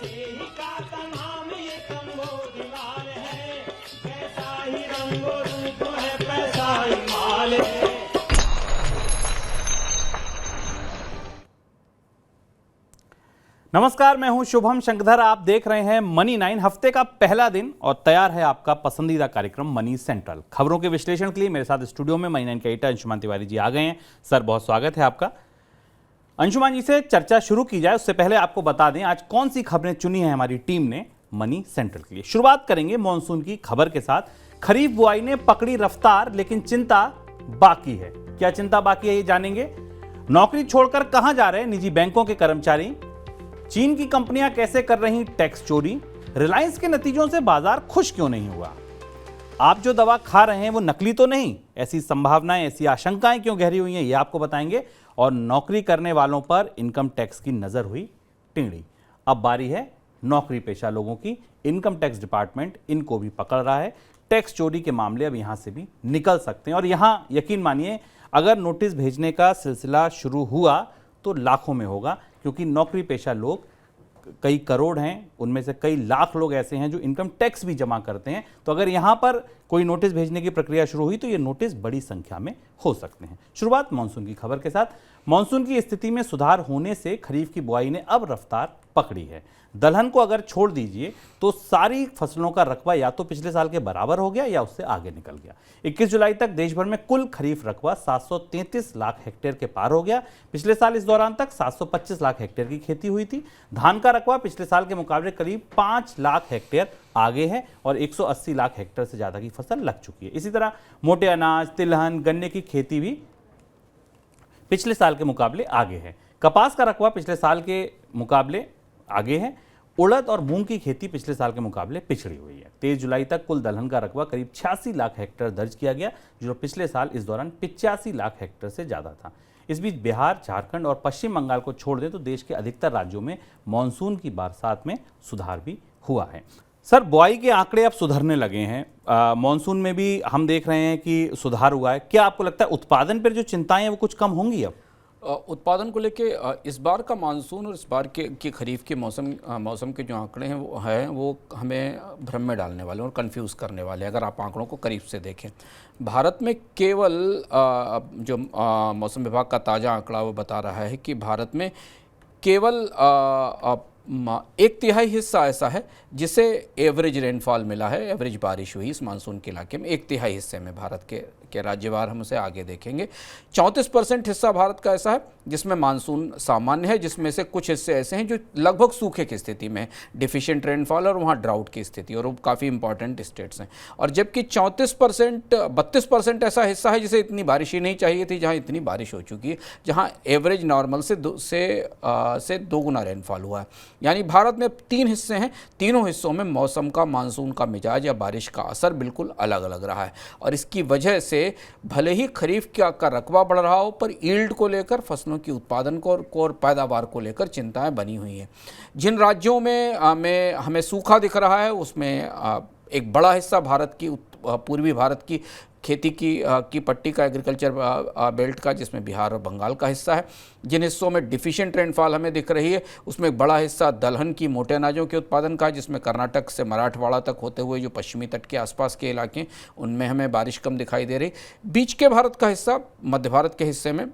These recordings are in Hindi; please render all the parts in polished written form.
ही का नाम ये कंबोज लाल है, कैसा ही रंगो रूप है पैसा ही माल है। नमस्कार, मैं हूं शुभम शंकरधर। आप देख रहे हैं मनी 9। हफ्ते का पहला दिन और तैयार है आपका पसंदीदा कार्यक्रम मनी सेंट्रल। खबरों के विश्लेषण के लिए मेरे साथ स्टूडियो में मनी 9 के एडिटर अंशुमान तिवारी जी आ गए हैं। सर, बहुत स्वागत है आपका। अंशुमान जी से चर्चा शुरू की जाए उससे पहले आपको बता दें आज कौन सी खबरें चुनी है हमारी टीम ने मनी सेंट्रल के लिए। शुरुआत करेंगे मॉनसून की खबर के साथ। खरीफ बुआई ने पकड़ी रफ्तार, लेकिन चिंता बाकी है। क्या चिंता बाकी है ये जानेंगे। नौकरी छोड़कर कहां जा रहे निजी बैंकों के कर्मचारी, चीन की कंपनियां कैसे कर रही टैक्स चोरी, रिलायंस के नतीजों से बाजार खुश क्यों नहीं हुआ, आप जो दवा खा रहे हैं वो नकली तो नहीं, ऐसी संभावनाएं, ऐसी आशंकाएं क्यों गहरी हुई हैं ये आपको बताएंगे। और नौकरी करने वालों पर इनकम टैक्स की नजर हुई टेढ़ी। अब बारी है नौकरी पेशा लोगों की। इनकम टैक्स डिपार्टमेंट इनको भी पकड़ रहा है। टैक्स चोरी के मामले अब यहां से भी निकल सकते हैं और यहां यकीन मानिए अगर नोटिस भेजने का सिलसिला शुरू हुआ तो लाखों में होगा, क्योंकि नौकरी पेशा लोग कई करोड़ हैं, उनमें से कई लाख लोग ऐसे हैं जो इनकम टैक्स भी जमा करते हैं। तो अगर यहां पर कोई नोटिस भेजने की प्रक्रिया शुरू हुई तो ये नोटिस बड़ी संख्या में हो सकते हैं। शुरुआत मॉनसून की खबर के साथ। मॉनसून की स्थिति में सुधार होने से खरीफ की बुआई ने अब रफ्तार पकड़ी है। दलहन को अगर छोड़ दीजिए तो सारी फसलों का रकबा या तो पिछले साल के बराबर हो गया या उससे आगे निकल गया। 21 जुलाई तक देश भर में कुल खरीफ रकबा 733 लाख हेक्टेयर के पार हो गया। पिछले साल इस दौरान तक 725 लाख हेक्टेयर की खेती हुई थी। धान का रकबा पिछले साल के मुकाबले करीब 5 लाख हेक्टेयर आगे है और 180 लाख हेक्टेयर से ज्यादा की फसल लग चुकी है। इसी तरह मोटे अनाज, तिलहन, गन्ने की खेती भी पिछले साल के मुकाबले आगे है। कपास का रकबा पिछले साल के मुकाबले आगे है। उड़द और मूंग की खेती पिछले साल के मुकाबले पिछड़ी हुई है। 23 जुलाई तक कुल दलहन का रकबा करीब 86 लाख हेक्टेयर दर्ज किया गया, जो पिछले साल इस दौरान 85 लाख हेक्टेयर से ज्यादा था। इस बीच बिहार, झारखंड और पश्चिम बंगाल को छोड़ दें तो देश के अधिकतर राज्यों में मानसून की बरसात में सुधार भी हुआ है। सर, बुआई के आंकड़े अब सुधरने लगे हैं। मानसून में भी हम देख रहे हैं कि सुधार हुआ है। क्या आपको लगता है उत्पादन पर जो चिंताएं हैं वो कुछ कम होंगी अब? उत्पादन को लेके इस बार का मानसून और इस बार के खरीफ के मौसम के जो आंकड़े हैं वो हमें भ्रम में डालने वाले और कंफ्यूज करने वाले हैं। अगर आप आंकड़ों को करीब से देखें, भारत में केवल जो मौसम विभाग का ताज़ा आंकड़ा वो बता रहा है कि भारत में केवल 1/3 हिस्सा ऐसा है जिसे एवरेज रेनफॉल मिला है, एवरेज बारिश हुई इस मानसून के इलाके में। 1/3 हिस्से में भारत के राज्यवार हम उसे आगे देखेंगे। 34% हिस्सा भारत का ऐसा है जिसमें मानसून सामान्य है, जिसमें से कुछ हिस्से ऐसे हैं जो लगभग सूखे की स्थिति में, डिफिशिएंट रेनफॉल और वहाँ ड्राउट की स्थिति, और वो काफ़ी इंपॉर्टेंट स्टेट्स हैं। और जबकि 32% ऐसा हिस्सा है जिसे इतनी बारिश ही नहीं चाहिए थी, जहाँ इतनी बारिश हो चुकी है, जहाँ एवरेज नॉर्मल से 2 गुना रेनफॉल हुआ है। यानी भारत में 3 हिस्से हैं, तीनों हिस्सों में मौसम का, मानसून का मिजाज या बारिश का असर बिल्कुल अलग अलग रहा है। और इसकी वजह से भले ही खरीफ का रकबा बढ़ रहा हो, पर यील्ड को लेकर, फसलों की उत्पादन को और पैदावार को लेकर चिंताएं बनी हुई हैं। जिन राज्यों में हमें सूखा दिख रहा है उसमें एक बड़ा हिस्सा भारत की पूर्वी भारत की खेती की पट्टी का, एग्रीकल्चर बेल्ट का, जिसमें बिहार और बंगाल का हिस्सा है। जिन हिस्सों में डिफिशिएंट रेनफॉल हमें दिख रही है उसमें एक बड़ा हिस्सा दलहन की, मोटे अनाजों के उत्पादन का, जिसमें कर्नाटक से मराठवाड़ा तक होते हुए जो पश्चिमी तट के आसपास के इलाके उनमें हमें बारिश कम दिखाई दे रही। बीच के भारत का हिस्सा, मध्य भारत के हिस्से में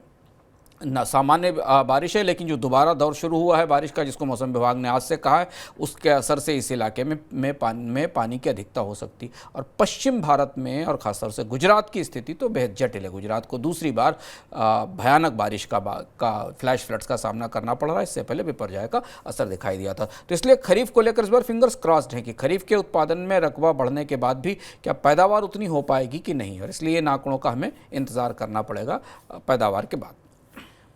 ना सामान्य बारिश है, लेकिन जो दोबारा दौर शुरू हुआ है बारिश का, जिसको मौसम विभाग ने आज से कहा है, उसके असर से इस इलाके में पानी की अधिकता हो सकती। और पश्चिम भारत में और खासतौर से गुजरात की स्थिति तो बेहद जटिल है। गुजरात को दूसरी बार भयानक बारिश का फ्लैश फ्लड्स का सामना करना पड़ रहा है। इससे पहले बिपरजॉय का असर दिखाई दिया था। तो इसलिए खरीफ को लेकर इस बार फिंगर्स क्रॉस्ड है कि खरीफ के उत्पादन में रकबा बढ़ने के बाद भी क्या पैदावार उतनी हो पाएगी कि नहीं, और इसलिए इन आंकड़ों का हमें इंतजार करना पड़ेगा पैदावार के बाद।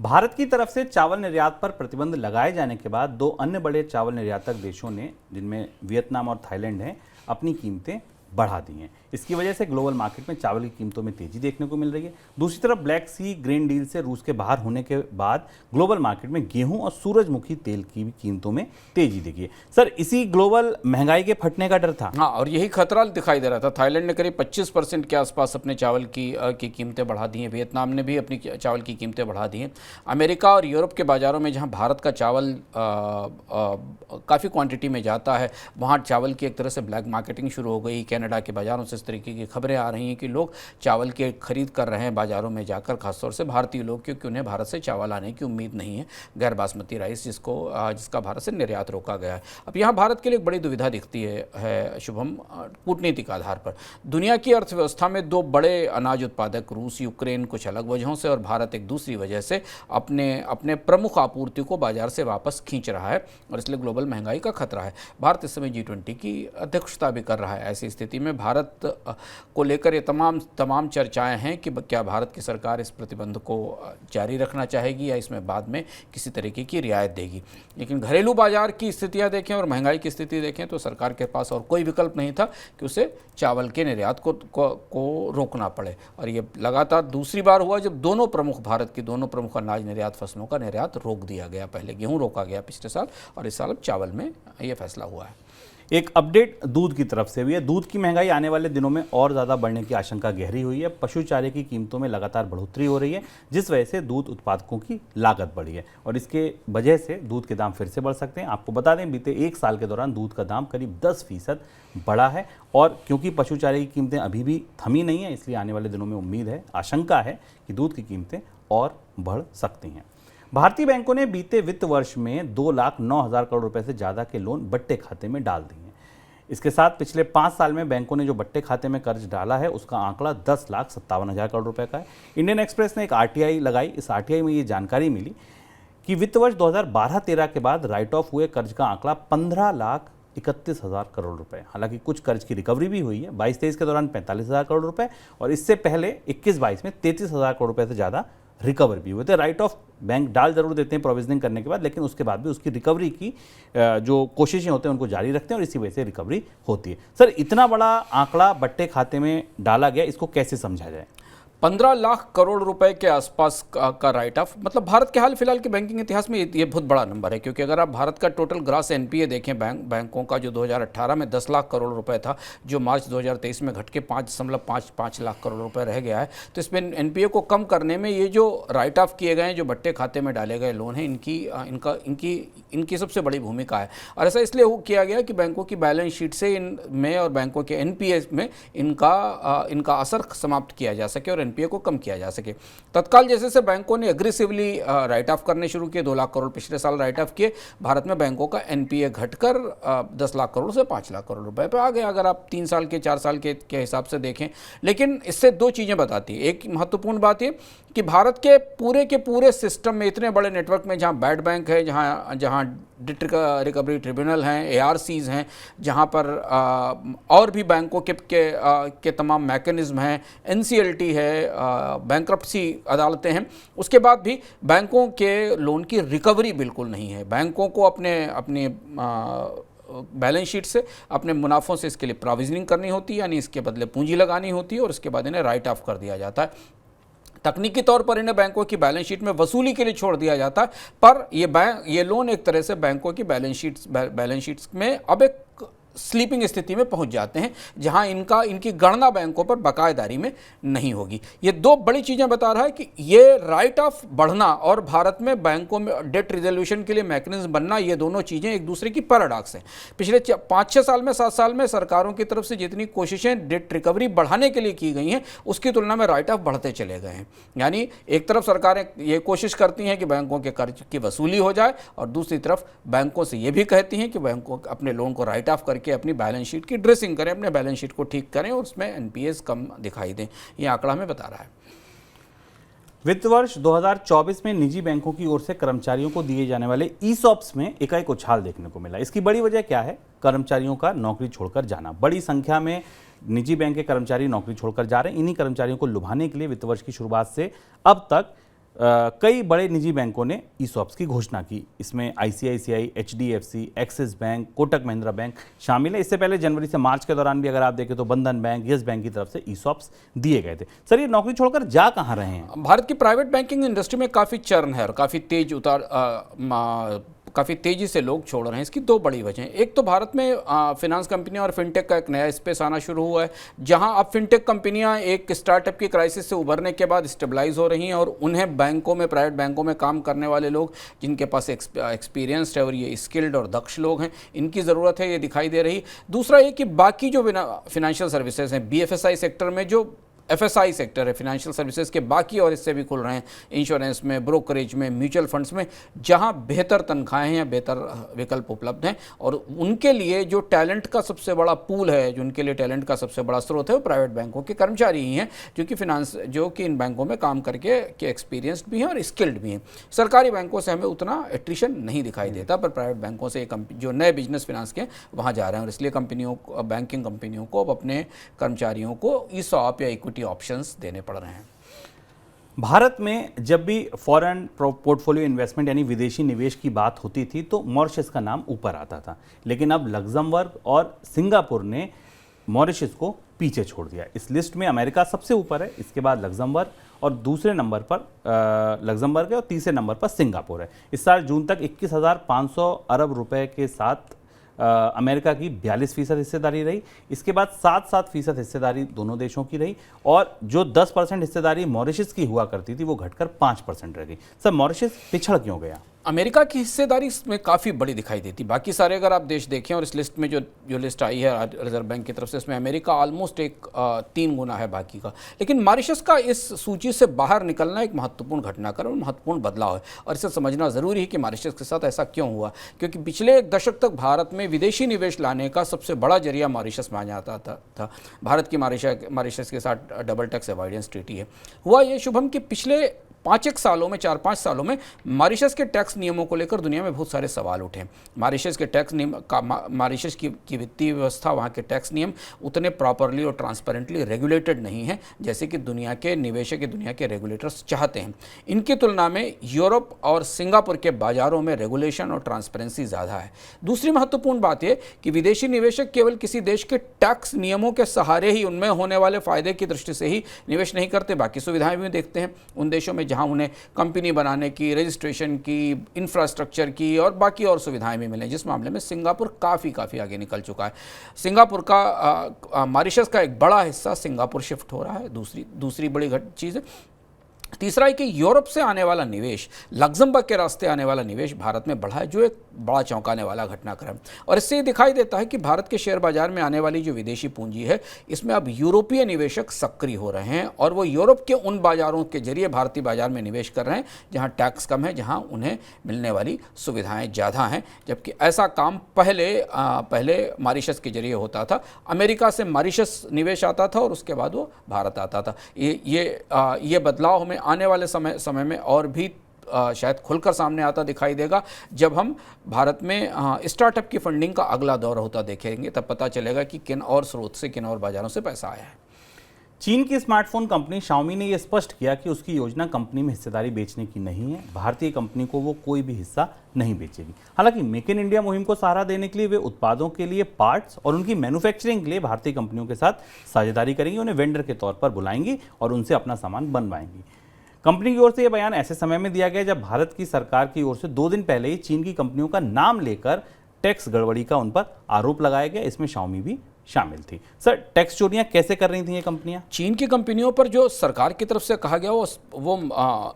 भारत की तरफ से चावल निर्यात पर प्रतिबंध लगाए जाने के बाद 2 अन्य बड़े चावल निर्यातक देशों ने, जिनमें वियतनाम और थाईलैंड हैं, अपनी कीमतें बढ़ा दी हैं। इसकी वजह से ग्लोबल मार्केट में चावल की कीमतों में तेजी देखने को मिल रही है। दूसरी तरफ ब्लैक सी ग्रेन डील से रूस के बाहर होने के बाद ग्लोबल मार्केट में गेहूं और सूरजमुखी तेल की भी कीमतों में तेजी दिखी है। सर, इसी ग्लोबल महंगाई के फटने का डर था। हाँ, और यही खतरा दिखाई दे रहा था। थाईलैंड ने करीब 25% के आसपास अपने चावल की कीमतें बढ़ा दी हैं। वियतनाम ने भी अपनी चावल की कीमतें बढ़ा दी हैं। अमेरिका और यूरोप के बाज़ारों में जहाँ भारत का चावल काफ़ी क्वांटिटी में जाता है, वहाँ चावल की एक तरह से ब्लैक मार्केटिंग शुरू हो गई। कनाडा के बाज़ारों से इस तरीके की खबरें आ रही हैं कि लोग चावल के खरीद कर रहे हैं बाज़ारों में जाकर, खासतौर से भारतीय लोग, क्योंकि उन्हें भारत से चावल आने की उम्मीद नहीं है, गैर बासमती राइस जिसका भारत से निर्यात रोका गया है। अब यहाँ भारत के लिए एक बड़ी दुविधा दिखती है शुभम, कूटनीतिक आधार पर। दुनिया की अर्थव्यवस्था में दो बड़े अनाज उत्पादक, रूस, यूक्रेन, कुछ अलग वजहों से, और भारत एक दूसरी वजह से अपने प्रमुख आपूर्ति को बाजार से वापस खींच रहा है, और इसलिए ग्लोबल महंगाई का खतरा है। भारत इस समय G20 की अध्यक्षता भी कर रहा है। ऐसी स्थिति में भारत को लेकर ये तमाम चर्चाएं हैं कि क्या भारत की सरकार इस प्रतिबंध को जारी रखना चाहेगी या इसमें बाद में किसी तरीके की रियायत देगी। लेकिन घरेलू बाजार की स्थितियां देखें और महंगाई की स्थिति देखें तो सरकार के पास और कोई विकल्प नहीं था कि उसे चावल के निर्यात को रोकना पड़े। और ये लगातार दूसरी बार हुआ जब भारत की दोनों प्रमुख अनाज निर्यात फसलों का निर्यात रोक दिया गया। पहले गेहूं रोका गया पिछले साल, और इस साल अब चावल में ये फैसला हुआ है। एक अपडेट दूध की तरफ से भी है। दूध की महंगाई आने वाले दिनों में और ज़्यादा बढ़ने की आशंका गहरी हुई है। पशु चारे की कीमतों में लगातार बढ़ोतरी हो रही है, जिस वजह से दूध उत्पादकों की लागत बढ़ी है, और इसके वजह से दूध के दाम फिर से बढ़ सकते हैं। आपको बता दें, बीते एक साल के दौरान दूध का दाम करीब 10% बढ़ा है, और क्योंकि पशु चारे की कीमतें अभी भी थमी नहीं है, इसलिए आने वाले दिनों में उम्मीद है, आशंका है कि दूध की कीमतें और बढ़ सकती हैं। भारतीय बैंकों ने बीते वित्त वर्ष में 2,09,000 करोड़ रुपए से ज़्यादा के लोन बट्टे खाते में डाल दिए हैं। इसके साथ पिछले 5 साल में बैंकों ने जो बट्टे खाते में कर्ज डाला है, उसका आंकड़ा 10,57,000 करोड़ रुपए का है। इंडियन एक्सप्रेस ने एक RTI लगाई। इस RTI में ये जानकारी मिली कि वित्त वर्ष 2012-13 के बाद राइट ऑफ हुए कर्ज का आंकड़ा 15,31,000 करोड़ रुपए। हालांकि कुछ कर्ज की रिकवरी भी हुई है। 22-23 के दौरान 45,000 करोड़ रुपए, और इससे पहले 21-22 में 33,000 करोड़ रुपए से ज़्यादा रिकवर भी हुए थे। राइट ऑफ बैंक डाल जरूर देते हैं प्रोविजनिंग करने के बाद, लेकिन उसके बाद भी उसकी रिकवरी की जो कोशिशें होते हैं उनको जारी रखते हैं, और इसी वजह से रिकवरी होती है। सर, इतना बड़ा आंकड़ा बट्टे खाते में डाला गया, इसको कैसे समझा जाए? 15 लाख करोड़ रुपए के आसपास का राइट ऑफ, मतलब भारत के हाल फिलहाल के बैंकिंग इतिहास में ये बहुत बड़ा नंबर है। क्योंकि अगर आप भारत का टोटल ग्रास NPA देखें बैंकों का, जो 2018 में 10 लाख करोड़ रुपए था, जो मार्च 2023 में घट के 5.55 लाख करोड़ रुपए रह गया है, तो इसमें NPA को कम करने में ये जो राइट ऑफ किए गए हैं, जो बट्टे खाते में डाले गए लोन हैं, इनकी सबसे बड़ी भूमिका है। और ऐसा इसलिए किया गया कि बैंकों की बैलेंस शीट से इनमें और बैंकों के NPA में इनका असर समाप्त किया जा सके और NPA को कम किया जा सके। तत्काल जैसे बैंकों ने एग्रेसिवली राइट ऑफ करने शुरू किए, 2 लाख करोड़ पिछले साल राइट ऑफ किए, भारत में बैंकों का NPA घटकर 10 लाख करोड़ से 5 लाख करोड़ रुपए पे आ गया, अगर आप 3 साल के 4 साल के हिसाब से देखें। लेकिन इससे दो चीज़ें बताती है। एक महत्वपूर्ण बात ये कि भारत के पूरे सिस्टम में, इतने बड़े नेटवर्क में, जहाँ बैड बैंक है, जहाँ डिट रिकवरी ट्रिब्यूनल हैं, ARCs हैं, जहाँ पर और भी बैंकों के तमाम मैकेनिज्म हैं, NCLT है, बैंक्रप्सी अदालतें हैं, उसके बाद भी बैंकों के लोन की रिकवरी बिल्कुल नहीं है। बैंकों को अपने बैलेंस शीट से, अपने मुनाफों से इसके लिए प्रोविजनिंग करनी होती है, यानी इसके बदले पूंजी लगानी होती है, और उसके बाद इन्हें राइट ऑफ कर दिया जाता है। तकनीकी तौर पर इन्हें बैंकों की बैलेंस शीट में वसूली के लिए छोड़ दिया जाता है, पर ये लोन एक तरह से बैंकों की बैलेंस शीट्स में अब एक स्लीपिंग स्थिति में पहुंच जाते हैं, जहां इनकी गणना बैंकों पर बाकायदारी में नहीं होगी। ये दो बड़ी चीज़ें बता रहा है कि ये राइट ऑफ बढ़ना और भारत में बैंकों में डेट रिजोल्यूशन के लिए मैकेनिज्म बनना, ये दोनों चीज़ें एक दूसरे की पैराडॉक्स हैं। पिछले 5-6 साल में, 7 साल में सरकारों की तरफ से जितनी कोशिशें डेट रिकवरी बढ़ाने के लिए की गई हैं, उसकी तुलना में राइट ऑफ बढ़ते चले गए हैं। यानी एक तरफ सरकारें ये कोशिश करती हैं कि बैंकों के कर्ज की वसूली हो जाए, और दूसरी तरफ बैंकों से ये भी कहती हैं कि बैंकों अपने लोन को राइट ऑफ करके अपनी बैलेंस शीट की ड्रेसिंग करें, अपने बैलेंस शीट को ठीक करें, और उसमें NPAs कम दिखाई दें। ये आंकड़ा हमें बता रहा है। वित्त वर्ष 2024 में निजी बैंकों की ओर से कर्मचारियों को दिए जाने वाले ESOPs में एकाएक उछाल देखने को मिला। इसकी बड़ी वजह क्या है? कर्मचारियों का नौकरी छोड़कर जाना। बड़ी संख्या में निजी बैंक के कर्मचारी नौकरी छोड़कर जा रहे हैं। इन्हीं कर्मचारियों को लुभाने के लिए वित्त वर्ष की शुरुआत से अब तक कई बड़े निजी बैंकों ने ईसॉप्स की घोषणा की। इसमें ICICI, HDFC, axis bank, Kotak Mahindra bank शामिल है। इससे पहले जनवरी से मार्च के दौरान भी अगर आप देखें तो बंधन बैंक, यस बैंक की तरफ से ईसॉप्स दिए गए थे। सर, ये नौकरी छोड़कर जा कहाँ रहे हैं? भारत की प्राइवेट बैंकिंग इंडस्ट्री में काफ़ी चर्न है और काफ़ी तेज़ी से लोग छोड़ रहे हैं। इसकी दो बड़ी वजह हैं। एक तो भारत में फिनांस कंपनियां और फिनटेक का एक नया स्पेस आना शुरू हुआ है, जहां अब फिनटेक कंपनियां एक स्टार्टअप की क्राइसिस से उभरने के बाद स्टेबलाइज हो रही हैं और उन्हें बैंकों में, प्राइवेट बैंकों में काम करने वाले लोग जिनके पास एक्सपीरियंस्ड है और ये स्किल्ड और दक्ष लोग हैं, इनकी ज़रूरत है, ये दिखाई दे रही। दूसरा ये कि बाकी जो फिनेंशियल सर्विसेज हैं, BFSI सेक्टर में जो FSI सेक्टर है, फिनेंशियल सर्विसेज के बाकी और हिस्से भी खुल रहे हैं, इंश्योरेंस में, ब्रोकरेज में, म्यूचुअल फंड्स में, जहां बेहतर तनख्वाहें या बेहतर विकल्प उपलब्ध हैं और उनके लिए जो टैलेंट का सबसे बड़ा पूल है, जो उनके लिए टैलेंट का सबसे बड़ा स्रोत है, वो प्राइवेट बैंकों के कर्मचारी ही हैं, जो कि इन बैंकों में काम करके एक्सपीरियंस्ड भी हैं और स्किल्ड भी हैं। सरकारी बैंकों से हमें उतना एट्रिशन नहीं दिखाई देता, पर प्राइवेट बैंकों से जो नए बिजनेस फिनांस के वहाँ जा रहे हैं और इसलिए बैंकिंग कंपनियों को अब अपने कर्मचारियों को ईसॉप या इक्विटी ऑप्शंस देने पड़ रहे हैं। भारत में जब भी फॉरेन पोर्टफोलियो इन्वेस्टमेंट यानी विदेशी निवेश की बात होती थी तो मॉरिशस का नाम ऊपर आता था, लेकिन अब लग्जमबर्ग और सिंगापुर ने मॉरिशस को पीछे छोड़ दिया। इस लिस्ट में अमेरिका सबसे ऊपर है, इसके बाद लग्जमबर्ग और दूसरे नंबर पर लग्जमबर्ग है और तीसरे नंबर पर सिंगापुर है। इस साल जून तक 21,500 अरब रुपए के साथ अमेरिका की 42% हिस्सेदारी रही। इसके बाद 7% हिस्सेदारी दोनों देशों की रही और जो 10% हिस्सेदारी मॉरिशस की हुआ करती थी वो घटकर 5% रह गई। सर, मॉरिशस पिछड़ क्यों गया? अमेरिका की हिस्सेदारी इसमें काफ़ी बड़ी दिखाई देती। बाकी सारे अगर आप देश देखें और इस लिस्ट में जो लिस्ट आई है रिजर्व बैंक की तरफ से, इसमें अमेरिका ऑलमोस्ट 3 गुना है बाकी का। लेकिन मॉरिशस का इस सूची से बाहर निकलना एक महत्वपूर्ण घटनाक्रम, महत्वपूर्ण बदलाव है और इसे समझना ज़रूरी है कि मॉरिशस के साथ ऐसा क्यों हुआ। क्योंकि पिछले 1 दशक तक भारत में विदेशी निवेश लाने का सबसे बड़ा जरिया मॉरिशस माना जाता था। भारत की मॉरिशस के साथ डबल टैक्स अवॉइडेंस ट्रीटी है। हुआ ये शुभम कि पिछले 4-5 सालों में मॉरिशस के टैक्स नियमों को लेकर दुनिया में बहुत सारे सवाल उठे। मॉरिशस के टैक्स नियम मॉरिशस की वित्तीय व्यवस्था, वहाँ के टैक्स नियम उतने प्रॉपरली और ट्रांसपेरेंटली रेगुलेटेड नहीं है जैसे कि दुनिया के निवेशक, दुनिया के रेगुलेटर्स चाहते हैं। इनकी तुलना में यूरोप और सिंगापुर के बाजारों में रेगुलेशन और ट्रांसपेरेंसी ज़्यादा है। दूसरी महत्वपूर्ण बात यह कि विदेशी निवेशक केवल किसी देश के टैक्स नियमों के सहारे ही, उनमें होने वाले फायदे की दृष्टि से ही निवेश नहीं करते, बाकी सुविधाएं भी देखते हैं उन देशों में जहां उन्हें कंपनी बनाने की, रजिस्ट्रेशन की, इंफ्रास्ट्रक्चर की और बाकी और सुविधाएं भी मिलें, जिस मामले में सिंगापुर काफ़ी आगे निकल चुका है। सिंगापुर का मॉरिशस का एक बड़ा हिस्सा सिंगापुर शिफ्ट हो रहा है। दूसरी बड़ी चीज़ है। तीसरा है कि यूरोप से आने वाला निवेश, लग्जमबर्ग के रास्ते आने वाला निवेश भारत में बढ़ा है, जो एक बड़ा चौंकाने वाला घटनाक्रम। और इससे ये दिखाई देता है कि भारत के शेयर बाजार में आने वाली जो विदेशी पूंजी है, इसमें अब यूरोपीय निवेशक सक्रिय हो रहे हैं और वो यूरोप के उन बाजारों के जरिए भारतीय बाजार में निवेश कर रहे हैं जहां टैक्स कम है, जहां उन्हें मिलने वाली सुविधाएं ज़्यादा हैं। जबकि ऐसा काम पहले मॉरिशस के जरिए होता था। अमेरिका से मॉरिशस निवेश आता था और उसके बाद वो भारत आता था। ये बदलाव हमें आने वाले समय में और भी शायद खुलकर सामने आता दिखाई देगा जब हम भारत में स्टार्टअप की फंडिंग का अगला दौर होता देखेंगे। तब पता चलेगा कि किन और स्रोत से, किन और बाजारों से पैसा आया है। चीन की स्मार्टफोन कंपनी शाओमी ने यह स्पष्ट किया कि उसकी योजना कंपनी में हिस्सेदारी बेचने की नहीं है। भारतीय कंपनी को वो कोई भी हिस्सा नहीं बेचेगी। हालांकि मेक इन इंडिया मुहिम को सहारा देने के लिए वे उत्पादों के लिए पार्ट्स और उनकी मैन्युफैक्चरिंग के लिए भारतीय कंपनियों के साथ साझेदारी करेंगी, उन्हें वेंडर के तौर पर बुलाएंगी और उनसे अपना सामान बनवाएंगी। कंपनी की ओर से यह बयान ऐसे समय में दिया गया जब भारत की सरकार की ओर से 2 दिन पहले ही चीन की कंपनियों का नाम लेकर टैक्स गड़बड़ी का उन पर आरोप लगाया गया। इसमें शाओमी भी शामिल थी। सर, टैक्स चोरियां कैसे कर रही थी ये कंपनियां? चीन की कंपनियों पर जो सरकार की तरफ से कहा गया वो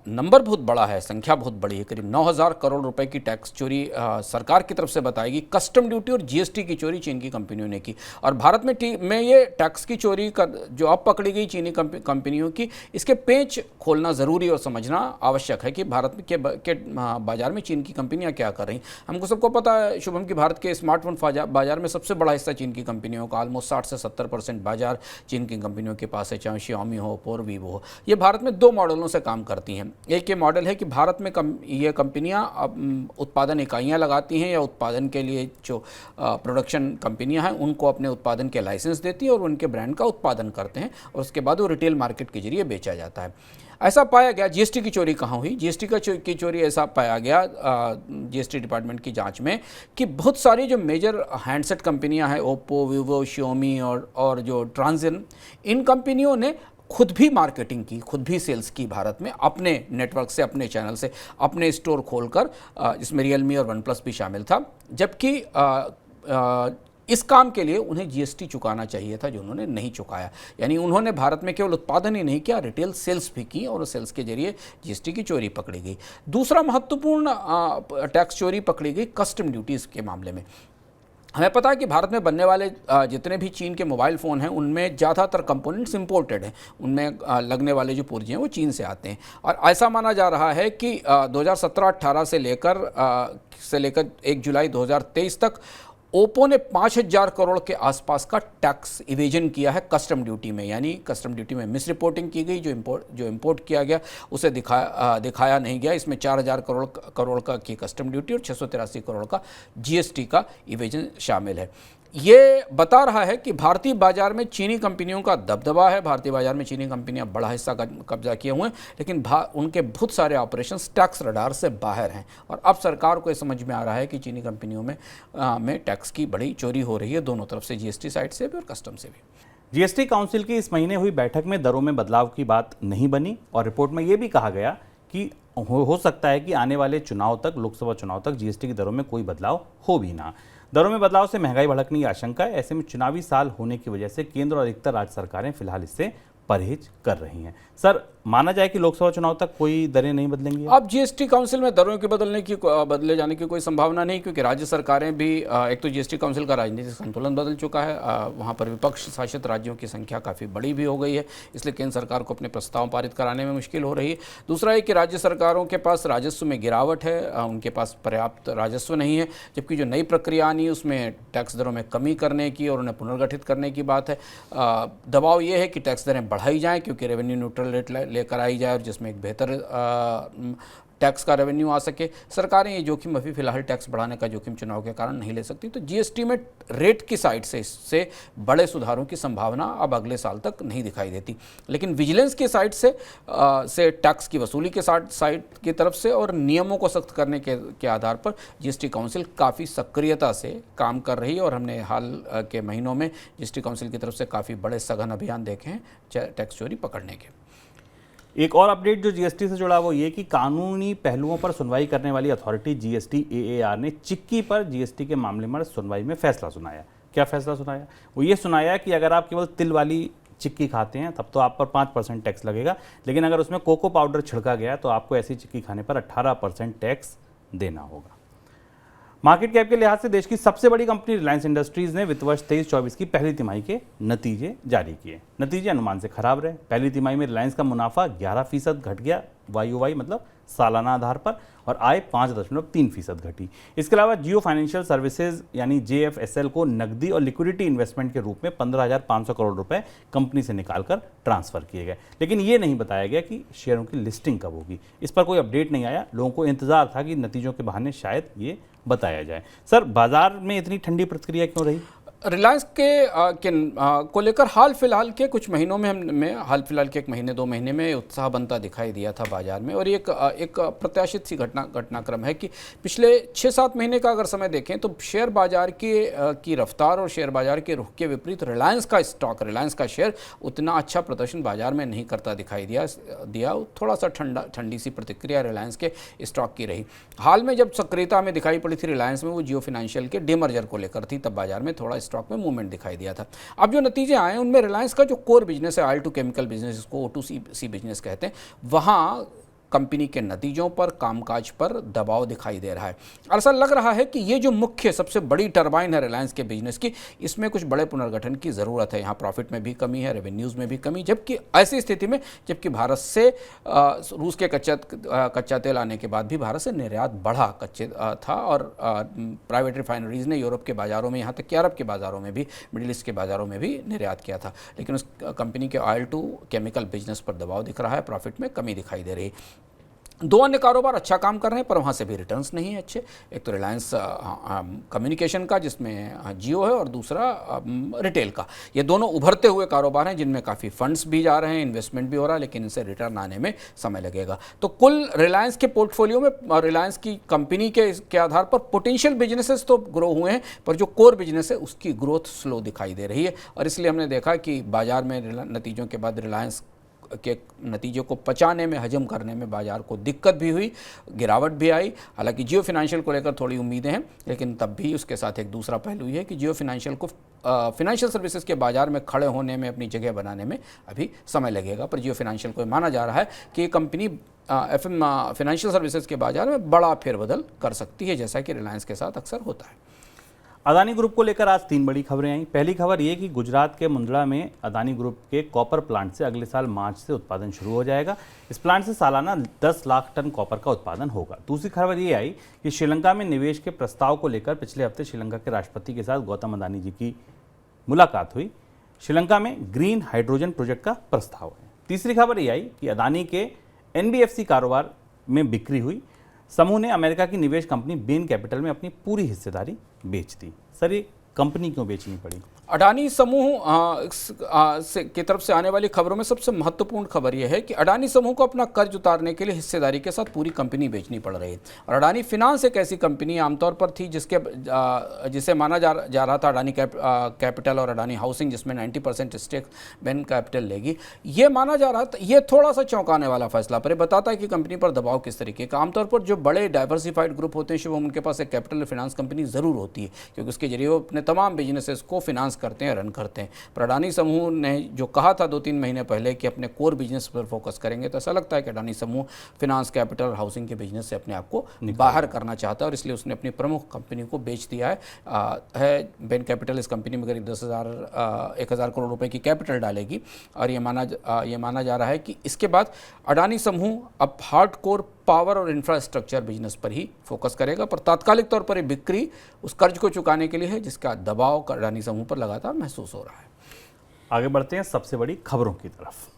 नंबर बहुत बड़ा है, संख्या बहुत बड़ी है। करीब 9,000 करोड़ रुपए की टैक्स चोरी सरकार की तरफ से बताएगी। कस्टम ड्यूटी और जीएसटी की चोरी चीन की कंपनियों ने की। और भारत में ये टैक्स की चोरी जो अब पकड़ी गई चीनी कंपनियों की, इसके पेच खोलना ज़रूरी और समझना आवश्यक है कि भारत के बाजार में चीन की कंपनियाँ क्या कर रही। हमको सबको पता है शुभम कि भारत के स्मार्टफोन बाजार में सबसे बड़ा हिस्सा चीन की कंपनियों का, ऑलमोस्ट 60 से 70% बाजार चीन की कंपनियों के पास है, चाहे Xiaomi हो, Oppo, Vivo हो। ये भारत में 2 मॉडलों से काम करती हैं। एक ये मॉडल है कि भारत में ये कंपनियां उत्पादन इकाइयां लगाती हैं या उत्पादन के लिए जो प्रोडक्शन कंपनियां हैं उनको अपने उत्पादन के लाइसेंस देती हैं और उनके ब्रांड का उत्पादन करते हैं और उसके बाद वो रिटेल मार्केट के जरिए बेचा जाता है। ऐसा पाया गया, जीएसटी की चोरी कहाँ हुई, जीएसटी की चोरी ऐसा पाया गया जीएसटी डिपार्टमेंट की जांच में कि बहुत सारी जो मेजर हैंडसेट कंपनियां हैं, ओप्पो, वीवो, शियोमी और जो ट्रांजिन, इन कंपनियों ने खुद भी मार्केटिंग की, खुद भी सेल्स की भारत में, अपने नेटवर्क से, अपने चैनल से, अपने स्टोर खोलकर, जिसमें रियलमी और वन प्लस भी शामिल था। जबकि इस काम के लिए उन्हें जीएसटी चुकाना चाहिए था, जो उन्होंने नहीं चुकाया। यानी उन्होंने भारत में केवल उत्पादन ही नहीं किया, रिटेल सेल्स भी की, और सेल्स के जरिए जीएसटी की चोरी पकड़ी गई। दूसरा महत्वपूर्ण टैक्स चोरी पकड़ी गई कस्टम ड्यूटीज़ के मामले में। हमें पता है कि भारत में बनने वाले जितने भी चीन के मोबाइल फ़ोन हैं, उनमें ज़्यादातर कंपोनेंट्स इंपोर्टेड हैं, उनमें लगने वाले जो पुर्जे हैं वो चीन से आते हैं। और ऐसा माना जा रहा है कि 2017-18 से लेकर 1 जुलाई 2023 तक ओप्पो ने 5000 करोड़ के आसपास का टैक्स इवेजन किया है कस्टम ड्यूटी में। यानी कस्टम ड्यूटी में मिस रिपोर्टिंग की गई, जो इंपोर्ट किया गया उसे दिखाया नहीं गया। इसमें 4000 करोड़ का की कस्टम ड्यूटी और 683 करोड़ का जीएसटी का इवेजन शामिल है। ये बता रहा है कि भारतीय बाजार में चीनी कंपनियों का दबदबा है, भारतीय बाजार में चीनी कंपनियां बड़ा हिस्सा कब्जा किए हुए हैं, लेकिन उनके बहुत सारे ऑपरेशंस टैक्स रडार से बाहर हैं। और अब सरकार को ये समझ में आ रहा है कि चीनी कंपनियों में टैक्स की बड़ी चोरी हो रही है, दोनों तरफ से, जीएसटी साइड से भी और कस्टम से भी। जीएसटी काउंसिल की इस महीने हुई बैठक में दरों में बदलाव की बात नहीं बनी, और रिपोर्ट में यह भी कहा गया कि हो सकता है कि आने वाले चुनाव तक, लोकसभा चुनाव तक जीएसटी की दरों में कोई बदलाव हो भी ना। दरों में बदलाव से महंगाई भड़कने की आशंका है। ऐसे में चुनावी साल होने की वजह से केंद्र और अधिकतर राज्य सरकारें फिलहाल इससे परहेज कर रही हैं। सर, माना जाए कि लोकसभा चुनाव तक कोई दरें नहीं बदलेंगी? अब जीएसटी काउंसिल में दरों के बदले जाने की कोई संभावना नहीं, क्योंकि राज्य सरकारें भी, एक तो जीएसटी काउंसिल का राजनीतिक संतुलन बदल चुका है, वहाँ पर विपक्ष शासित राज्यों की संख्या काफ़ी बड़ी भी हो गई है, इसलिए केंद्र सरकार को अपने प्रस्ताव पारित कराने में मुश्किल हो रही है। दूसरा है कि राज्य सरकारों के पास राजस्व में गिरावट है, उनके पास पर्याप्त राजस्व नहीं है, जबकि जो नई प्रक्रिया आनी उसमें टैक्स दरों में कमी करने की और उन्हें पुनर्गठित करने की बात है। दबाव ये है कि टैक्स दरें बढ़ाई जाएँ, क्योंकि रेवेन्यू न्यूट्रल रेट लेकर आई जाए और जिसमें एक बेहतर टैक्स का रेवेन्यू आ सके। सरकारें ये जोखिम अभी फिलहाल टैक्स बढ़ाने का जोखिम चुनाव के कारण नहीं ले सकती। तो जीएसटी में रेट की साइड से इससे बड़े सुधारों की संभावना अब अगले साल तक नहीं दिखाई देती। लेकिन विजिलेंस की साइड से टैक्स की वसूली के साइड की तरफ से और नियमों को सख्त करने के आधार पर जीएसटी काउंसिल काफ़ी सक्रियता से काम कर रही है, और हमने हाल के महीनों में जीएसटी काउंसिल की तरफ से काफ़ी बड़े सघन अभियान देखे हैं टैक्स चोरी पकड़ने के। एक और अपडेट जो जीएसटी से जुड़ा वो ये कि कानूनी पहलुओं पर सुनवाई करने वाली अथॉरिटी जीएसटी AAR ने चिक्की पर जीएसटी के मामले में सुनवाई में फैसला सुनाया। क्या फैसला सुनाया? वो ये सुनाया कि अगर आप केवल तिल वाली चिक्की खाते हैं तब तो आप पर 5% टैक्स लगेगा, लेकिन अगर उसमें कोको पाउडर छिड़का गया तो आपको ऐसी चिक्की खाने पर 18% टैक्स देना होगा। मार्केट कैप के लिहाज से देश की सबसे बड़ी कंपनी रिलायंस इंडस्ट्रीज ने वित्त वर्ष 23-24 की पहली तिमाही के नतीजे जारी किए। नतीजे अनुमान से खराब रहे। पहली तिमाही में रिलायंस का मुनाफा 11% घट गया YOY, मतलब सालाना आधार पर, और आय 5.3% घटी। इसके अलावा जियो फाइनेंशियल सर्विसेज यानी JFSL को नकदी और लिक्विडिटी इन्वेस्टमेंट के रूप में 15,500 करोड़ रुपए कंपनी से निकालकर ट्रांसफर किए गए, लेकिन ये नहीं बताया गया कि शेयरों की लिस्टिंग कब होगी। इस पर कोई अपडेट नहीं आया। लोगों को इंतजार था कि नतीजों के बहाने शायद ये बताया जाए। सर, बाजार में इतनी ठंडी प्रतिक्रिया क्यों रही? रिलायंस को लेकर हाल फिलहाल के कुछ महीनों में हाल फिलहाल के 1-2 महीने में उत्साह बनता दिखाई दिया था बाजार में, और एक प्रत्याशित सी घटनाक्रम है कि पिछले 6-7 महीने का अगर समय देखें तो शेयर बाजार की रफ्तार और शेयर बाजार के रुख के विपरीत रिलायंस का शेयर उतना अच्छा प्रदर्शन बाजार में नहीं करता दिखाई दिया। थोड़ा सा ठंडी सी प्रतिक्रिया रिलायंस के स्टॉक की रही। हाल में जब सक्रियता में दिखाई पड़ी थी रिलायंस में, वो जियो फाइनेंशियल के डीमर्जर को लेकर थी, तब बाजार में थोड़ा स्टॉक में मूवमेंट दिखाई दिया था। अब जो नतीजे आए उनमें रिलायंस का जो कोर बिजनेस है, ऑयल टू केमिकल बिजनेस, जिसको O2C बिजनेस कहते हैं, वहाँ कंपनी के नतीजों पर, कामकाज पर दबाव दिखाई दे रहा है। और ऐसा लग रहा है कि ये जो मुख्य सबसे बड़ी टरबाइन है रिलायंस के बिजनेस की, इसमें कुछ बड़े पुनर्गठन की ज़रूरत है। यहाँ प्रॉफिट में भी कमी है, रेवेन्यूज़ में भी कमी, जबकि ऐसी स्थिति में जबकि भारत से रूस के कच्चा तेल आने के बाद भी भारत से निर्यात बढ़ा था, और प्राइवेट रिफाइनरीज़ ने यूरोप के बाज़ारों में, यहाँ तक कि अरब के बाज़ारों में भी, मिडिल ईस्ट के बाज़ारों में भी निर्यात किया था। लेकिन उस कंपनी के ऑयल टू केमिकल बिजनेस पर दबाव दिख रहा है, प्रॉफिट में कमी दिखाई दे रही है। दो अन्य कारोबार अच्छा काम कर रहे हैं पर वहाँ से भी रिटर्न्स नहीं है अच्छे। एक तो रिलायंस कम्युनिकेशन का जिसमें जियो है और दूसरा रिटेल का। ये दोनों उभरते हुए कारोबार हैं जिनमें काफ़ी फंड्स भी जा रहे हैं, इन्वेस्टमेंट भी हो रहा है, लेकिन इनसे रिटर्न आने में समय लगेगा। तो कुल रिलायंस के पोर्टफोलियो में रिलायंस की कंपनी के आधार पर पोटेंशियल बिजनेसेस तो ग्रो हुए हैं पर जो कोर बिजनेस है उसकी ग्रोथ स्लो दिखाई दे रही है। और इसलिए हमने देखा कि बाजार में नतीजों के बाद रिलायंस के नतीजों को पचाने में, हजम करने में बाजार को दिक्कत भी हुई, गिरावट भी आई। हालांकि जियो फाइनेंशियल को लेकर थोड़ी उम्मीदें हैं, लेकिन तब भी उसके साथ एक दूसरा पहलू ये है कि जियो फाइनेंशियल को फाइनेंशियल सर्विसेज के बाजार में खड़े होने में, अपनी जगह बनाने में अभी समय लगेगा। पर जियो फाइनेंशियल को माना जा रहा है कि ये कंपनी फाइनेंशियल सर्विसेज के बाजार में बड़ा फेरबदल कर सकती है, जैसा कि रिलायंस के साथ अक्सर होता है। अदानी ग्रुप को लेकर आज 3 बड़ी खबरें आई। पहली खबर ये कि गुजरात के मुंद्रा में अदानी ग्रुप के कॉपर प्लांट से अगले साल मार्च से उत्पादन शुरू हो जाएगा। इस प्लांट से सालाना 10 लाख टन कॉपर का उत्पादन होगा। दूसरी खबर ये आई कि श्रीलंका में निवेश के प्रस्ताव को लेकर पिछले हफ्ते श्रीलंका के राष्ट्रपति के साथ गौतम अदानी जी की मुलाकात हुई। श्रीलंका में ग्रीन हाइड्रोजन प्रोजेक्ट का प्रस्ताव है। तीसरी खबर ये आई कि अदानी के NBFC कारोबार में बिक्री हुई। समूह ने अमेरिका की निवेश कंपनी बेन कैपिटल में अपनी पूरी हिस्सेदारी बेच दी। सर, ये कंपनी क्यों बेचनी पड़ी? अडानी समूह की तरफ से आने वाली खबरों में सबसे महत्वपूर्ण खबर यह है कि अडानी समूह को अपना कर्ज उतारने के लिए हिस्सेदारी के साथ पूरी कंपनी बेचनी पड़ रही है। और अडानी फिनांस एक ऐसी कंपनी आमतौर पर थी जिसे माना जा रहा था अडानी कैपिटल और अडानी हाउसिंग, जिसमें 90% स्टेक बेन कैपिटल लेगी। ये माना जा रहा था, ये थोड़ा सा चौंकाने वाला फैसला पर बताता है कि कंपनी पर दबाव किस तरीके का। आमतौर पर जो बड़े डाइवर्सिफाइड ग्रुप होते हैं शुभम, उनके पास एक कैपिटल फाइनेंस कंपनी ज़रूर होती है, क्योंकि उसके जरिए वो अपने तमाम बिजनेसेस को फिनांस करते हैं, रन करते हैं। पर अडानी समूह ने जो कहा था 2-3 महीने पहले कि अपने कोर बिजनेस पर फोकस करेंगे, तो ऐसा लगता है कि अडानी समूह फिनांस, कैपिटल और हाउसिंग के बिजनेस से अपने आप को बाहर करना चाहता है और इसलिए उसने अपनी प्रमुख कंपनी को बेच दिया है। बेन कैपिटल इस कंपनी में करीब 1,000 करोड़ रुपए की कैपिटल डालेगी और ये माना जा रहा है कि इसके बाद अडानी समूह अब हार्ड कोर पावर और इंफ्रास्ट्रक्चर बिजनेस पर ही फोकस करेगा। पर तात्कालिक तौर पर ये बिक्री उस कर्ज को चुकाने के लिए है जिसका दबाव अडानी समूह पर लगातार महसूस हो रहा है। आगे बढ़ते हैं सबसे बड़ी खबरों की तरफ।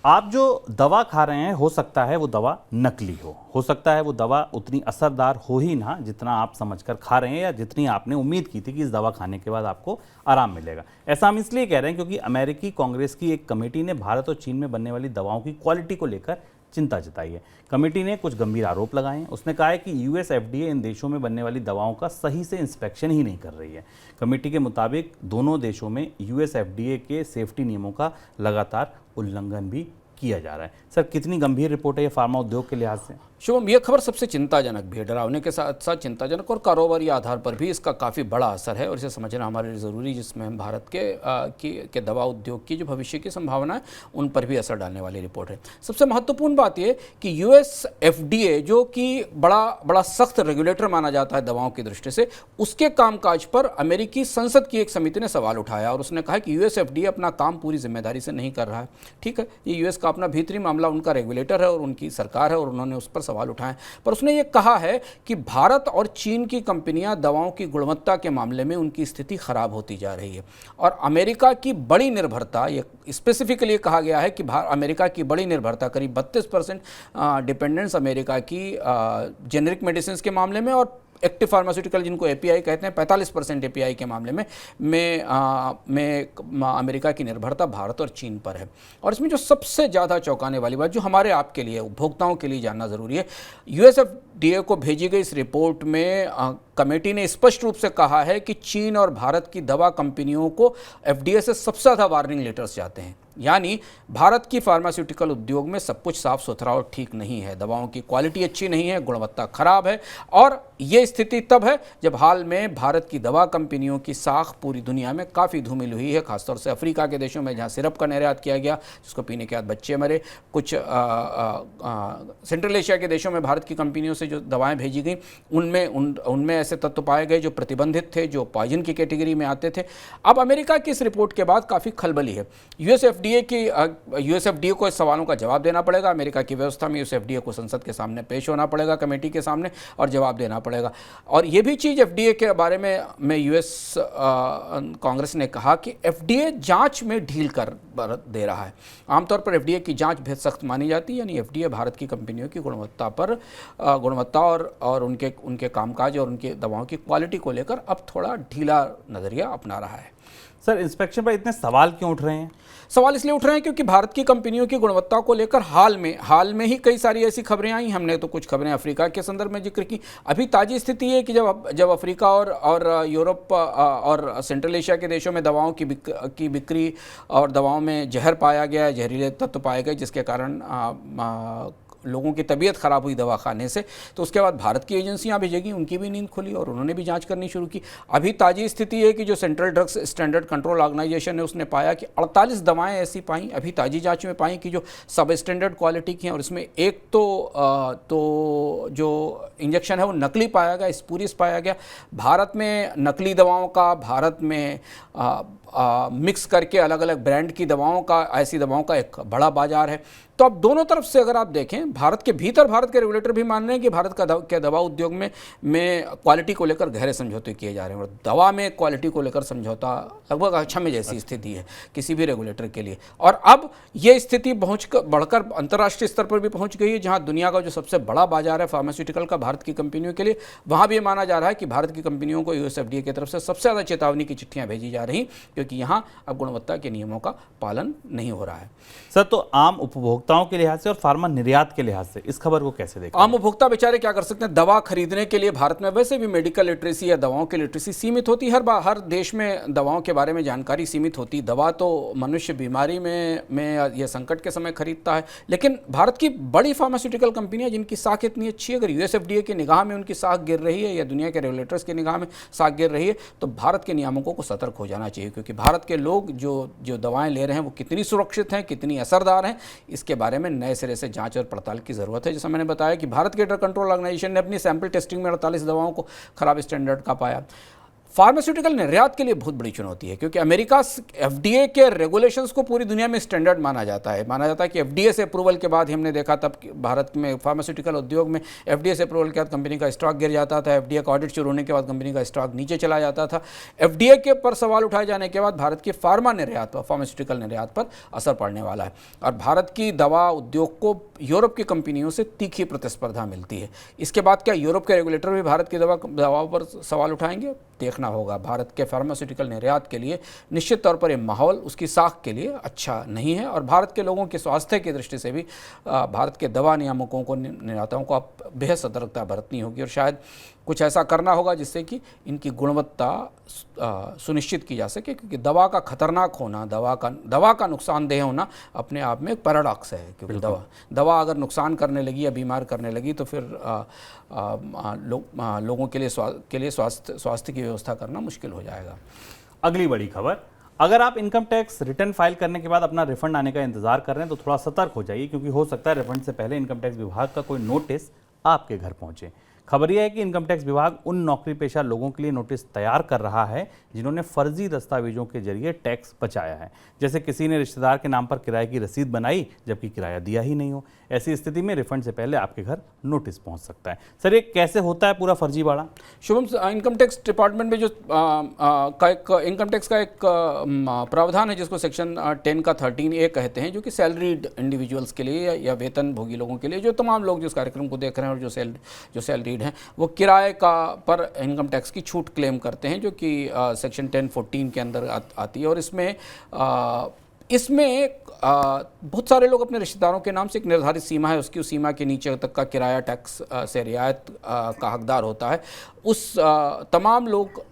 आप जो दवा खा रहे हैं, हो सकता है वो दवा नकली हो सकता है वो दवा उतनी असरदार हो ही ना जितना आप समझकर खा रहे हैं या जितनी आपने उम्मीद की थी कि इस दवा खाने के बाद आपको आराम मिलेगा। ऐसा हम इसलिए कह रहे हैं क्योंकि अमेरिकी कांग्रेस की एक कमेटी ने भारत और चीन में बनने वाली दवाओं की क्वालिटी को लेकर चिंता जताई है। कमेटी ने कुछ गंभीर आरोप लगाए हैं। उसने कहा है कि US FDA इन देशों में बनने वाली दवाओं का सही से इंस्पेक्शन ही नहीं कर रही है। कमेटी के मुताबिक दोनों देशों में US FDA के सेफ्टी नियमों का लगातार उल्लंघन भी किया जा रहा है। सर, कितनी गंभीर रिपोर्ट है ये फार्मा उद्योग के लिहाज से? शुभम, यह खबर सबसे चिंताजनक भी है, डरावने के साथ साथ चिंताजनक और कारोबारी आधार पर भी इसका काफ़ी बड़ा असर है और इसे समझना हमारे लिए ज़रूरी, जिसमें हम भारत के दवा उद्योग की जो भविष्य की संभावना है उन पर भी असर डालने वाली रिपोर्ट है। सबसे महत्वपूर्ण बात यह कि US FDA जो कि बड़ा सख्त रेगुलेटर माना जाता है दवाओं की दृष्टि से, उसके कामकाज पर अमेरिकी संसद की एक समिति ने सवाल उठाया और उसने कहा कि US FDA अपना काम पूरी जिम्मेदारी से नहीं कर रहा है। ठीक है, ये US का अपना भीतरी मामला, उनका रेगुलेटर है और उनकी सरकार है और उन्होंने उस पर सवाल उठाए। पर उसने ये कहा है कि भारत और चीन की कंपनियां दवाओं की गुणवत्ता के मामले में उनकी स्थिति खराब होती जा रही है और अमेरिका की बड़ी निर्भरता, ये स्पेसिफिकली कहा गया है कि अमेरिका की बड़ी निर्भरता, करीब 32% डिपेंडेंस अमेरिका की जेनेरिक मेडिसिन के मामले में और एक्टिव फार्मास्यूटिकल जिनको API कहते हैं 45% API के मामले में अमेरिका की निर्भरता भारत और चीन पर है। और इसमें जो सबसे ज़्यादा चौंकाने वाली बात, जो हमारे आपके लिए, उपभोक्ताओं के लिए जानना ज़रूरी है, US FDA को भेजी गई इस रिपोर्ट में कमेटी ने स्पष्ट रूप से कहा है कि चीन और भारत की दवा कंपनियों को FDA से सबसे ज़्यादा वार्निंग लेटर्स जाते हैं। यानी भारत की फार्मास्यूटिकल उद्योग में सब कुछ साफ सुथरा और ठीक नहीं है, दवाओं की क्वालिटी अच्छी नहीं है, गुणवत्ता खराब है। और ये स्थिति तब है जब हाल में भारत की दवा कंपनियों की साख पूरी दुनिया में काफ़ी धूमिल हुई है, खासतौर से अफ्रीका के देशों में जहाँ सिरप का निर्यात किया गया जिसको पीने के बाद बच्चे मरे। कुछ सेंट्रल एशिया के देशों में भारत की कंपनियों से जो दवाएं भेजी गई उनमें ऐसे तत्व पाए गए जो प्रतिबंधित थे, जो पॉइजन की कैटेगरी में आते थे। अब अमेरिका की इस रिपोर्ट के बाद काफ़ी खलबली है। US एफडीए की यूएस एफडीए को इस सवालों का जवाब देना पड़ेगा। अमेरिका की व्यवस्था में यूएस एफडीए को संसद के सामने पेश होना पड़ेगा, कमेटी के सामने, और जवाब देना पड़ेगा। और ये भी चीज़ एफडीए के बारे में यूएस कांग्रेस ने कहा कि एफडीए जांच में ढील कर दे रहा है। आमतौर पर एफडीए की जांच बेहद सख्त मानी जाती है, यानी एफडीए भारत की कंपनियों की गुणवत्ता और उनके कामकाज और उनके दवाओं की क्वालिटी को लेकर अब थोड़ा ढीला नज़रिया अपना रहा है। सर, इंस्पेक्शन पर इतने सवाल क्यों उठ रहे हैं? सवाल इसलिए उठ रहे हैं क्योंकि भारत की कंपनियों की गुणवत्ता को लेकर हाल में ही कई सारी ऐसी खबरें आई। हमने तो कुछ खबरें अफ्रीका के संदर्भ में जिक्र की। अभी ताज़ी स्थिति है कि जब अफ्रीका और यूरोप और सेंट्रल एशिया के देशों में दवाओं की बिक्री और दवाओं में जहर पाया गया, जहरीले तत्व पाए गए, जिसके कारण लोगों की तबीयत ख़राब हुई दवा खाने से, तो उसके बाद भारत की एजेंसियां भेजेगी, उनकी भी नींद खुली और उन्होंने भी जांच करनी शुरू की। अभी ताज़ी स्थिति है कि जो central drugs standard control organisation है उसने पाया कि 48 दवाएं ऐसी पाई, अभी ताज़ी जांच में पाई, कि जो सब स्टैंडर्ड क्वालिटी की हैं, और इसमें एक तो जो इंजेक्शन है वो नकली पाया गया, स्पूरियस पाया गया। भारत में नकली दवाओं का, भारत में मिक्स करके अलग अलग ब्रांड की दवाओं का, ऐसी दवाओं का एक बड़ा बाजार है। तो अब दोनों तरफ से अगर आप देखें, भारत के भीतर भारत के रेगुलेटर भी मान रहे हैं कि भारत का दवा उद्योग में क्वालिटी को लेकर गहरे समझौते किए जा रहे हैं, और दवा में क्वालिटी को लेकर समझौता लगभग अक्षम्य जैसी स्थिति है किसी भी रेगुलेटर के लिए। और अब ये स्थिति बढ़कर अंतर्राष्ट्रीय स्तर पर भी पहुंच गई है, जहां दुनिया का जो सबसे बड़ा बाजार है फार्मास्यूटिकल का भारत की कंपनियों के लिए, वहां भी माना जा रहा है कि भारत की कंपनियों को यूएस एफडीए की तरफ से सबसे ज़्यादा चेतावनी की चिट्ठियां भेजी जा रही, क्योंकि यहाँ अब गुणवत्ता के नियमों का पालन नहीं हो रहा है। सर, तो आम उपभोक्ताओं के लिहाज से और फार्मा निर्यात के लिहाज से इस खबर को कैसे देखें? आम उपभोक्ता बेचारे क्या कर सकते हैं? दवा खरीदने के लिए भारत में वैसे भी मेडिकल लिटरेसी या दवाओं की लिटरेसी सीमित होती है। हर देश में दवाओं के बारे में जानकारी सीमित होती है। दवा तो मनुष्य बीमारी में या संकट के समय खरीदता है, लेकिन भारत की बड़ी फार्मास्यूटिकल कंपनियां जिनकी साख इतनी अच्छी है, अगर यूएस एफडीए की निगाह में उनकी साख गिर रही है या दुनिया के रेगुलेटर्स की निगाह में साख गिर रही है, तो भारत के नियामकों को सतर्क हो जाना चाहिए, क्योंकि भारत के लोग जो दवाएं ले रहे हैं वो कितनी सुरक्षित हैं, कितनी असरदार हैं, इसके बारे में नए सिरे से जांच और पड़ताल की ज़रूरत है। जैसा मैंने बताया कि भारत के ड्रग कंट्रोल ऑर्गेनाइजेशन ने अपनी सैंपल टेस्टिंग में 48 दवाओं को खराब स्टैंडर्ड का पाया। फार्मास्यूटिकल निर्यात के लिए बहुत बड़ी चुनौती है, क्योंकि अमेरिका एफडीए के रेगुलेशंस को पूरी दुनिया में स्टैंडर्ड माना जाता है कि एफडीए से अप्रूवल के बाद, हमने देखा तब भारत में फार्मास्यूटिकल उद्योग में एफडीए से अप्रूवल के बाद कंपनी का स्टॉक गिर जाता था, एफडीए का ऑडिट शुरू होने के बाद कंपनी का स्टॉक नीचे चला जाता था। एफडीए के पर सवाल उठाए जाने के बाद भारत के फार्मास्यूटिकल निर्यात पर असर पड़ने वाला है, और भारत की दवा उद्योग को यूरोप की कंपनियों से तीखी प्रतिस्पर्धा मिलती है। इसके बाद क्या यूरोप के रेगुलेटर भी भारत की दवाओं पर सवाल उठाएंगे? देखना होगा। भारत के फार्मास्यूटिकल निर्यात के लिए निश्चित तौर पर ये माहौल उसकी साख के लिए अच्छा नहीं है, और भारत के लोगों के स्वास्थ्य की दृष्टि से भी भारत के दवा नियामकों को, निर्माताओं को अब बेहद सतर्कता बरतनी होगी, और शायद कुछ ऐसा करना होगा जिससे कि इनकी गुणवत्ता सुनिश्चित की जा सके, क्योंकि दवा का खतरनाक होना, दवा का नुकसानदेह होना अपने आप में एक पैराडॉक्स है। क्योंकि दवा अगर नुकसान करने लगी या बीमार करने लगी तो फिर लोगों के लिए स्वास्थ्य की व्यवस्था करना मुश्किल हो जाएगा। अगली बड़ी खबर, अगर आप इनकम टैक्स रिटर्न फाइल करने के बाद अपना रिफंड आने का इंतजार कर रहे हैं तो थोड़ा सतर्क हो जाइए, क्योंकि हो सकता है रिफंड से पहले इनकम टैक्स विभाग का कोई नोटिस आपके घर पहुंचे। खबर यह है कि इनकम टैक्स विभाग उन नौकरी पेशा लोगों के लिए नोटिस तैयार कर रहा है जिन्होंने फर्जी दस्तावेजों के जरिए टैक्स बचाया है, जैसे किसी ने रिश्तेदार के नाम पर किराए की रसीद बनाई जबकि किराया दिया ही नहीं हो। ऐसी स्थिति में रिफंड से पहले आपके घर नोटिस पहुंच सकता है। सर, ये कैसे होता है पूरा फर्जीवाड़ा? शुभम, इनकम टैक्स डिपार्टमेंट में जो इनकम टैक्स का एक प्रावधान है जिसको सेक्शन 10 का 13A कहते हैं, जो कि सैलरीड इंडिविजुअल्स के लिए या वेतन भोगी लोगों के लिए, जो तमाम लोग जिस कार्यक्रम को देख रहे हैं और जो सैलरीड हैं, वो किराए का पर इनकम टैक्स की छूट क्लेम करते हैं, जो कि सेक्शन 1014 के अंदर आती है। और इसमें बहुत सारे लोग अपने रिश्तेदारों के नाम से, एक निर्धारित सीमा है उसकी, उस सीमा के नीचे तक का किराया टैक्स से रियायत का हकदार होता है। उस तमाम लोग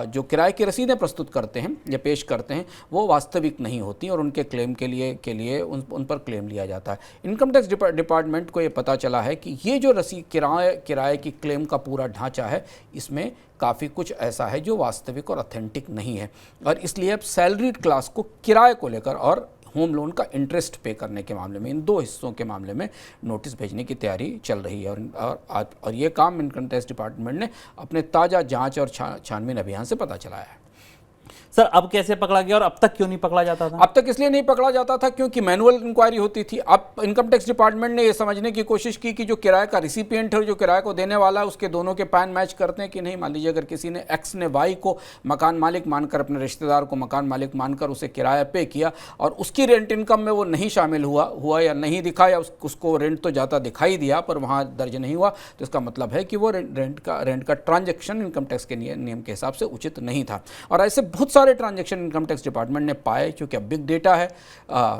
जो किराए की रसीदें प्रस्तुत करते हैं या पेश करते हैं वो वास्तविक नहीं होती, और उनके क्लेम के लिए उन पर क्लेम लिया जाता है। इनकम टैक्स डिपार्टमेंट को ये पता चला है कि ये जो रसीद किराए की क्लेम का पूरा ढांचा है, इसमें काफ़ी कुछ ऐसा है जो वास्तविक और ऑथेंटिक नहीं है, और इसलिए अब सैलरीड क्लास को किराए को लेकर और होम लोन का इंटरेस्ट पे करने के मामले में, इन दो हिस्सों के मामले में नोटिस भेजने की तैयारी चल रही है। और ये काम इनकम टैक्स डिपार्टमेंट ने अपने ताज़ा जांच और छानबीन अभियान से पता चलाया है। सर अब कैसे पकड़ा गया और अब तक क्यों नहीं पकड़ा जाता था? अब तक इसलिए नहीं पकड़ा जाता था क्योंकि मैनुअल इंक्वायरी होती थी। अब इनकम टैक्स डिपार्टमेंट ने ये समझने की कोशिश की कि जो किराए का रिसिपिएंट है और जो किराए को देने वाला है उसके दोनों के पैन मैच करते हैं कि नहीं। मान लीजिए अगर किसी ने एक्स ने वाई को मकान मालिक मानकर, अपने रिश्तेदार को मकान मालिक मानकर उसे किराया पे किया और उसकी रेंट इनकम में वो नहीं शामिल हुआ या नहीं दिखा, या उसको रेंट तो जाता दिखाई दिया पर वहाँ दर्ज नहीं हुआ, तो इसका मतलब है कि वो रेंट का ट्रांजैक्शन इनकम टैक्स के नियम के हिसाब से उचित नहीं था। और ऐसे बहुत सारे ट्रांजैक्शन इनकम टैक्स डिपार्टमेंट ने पाए, क्योंकि अब बिग डेटा है,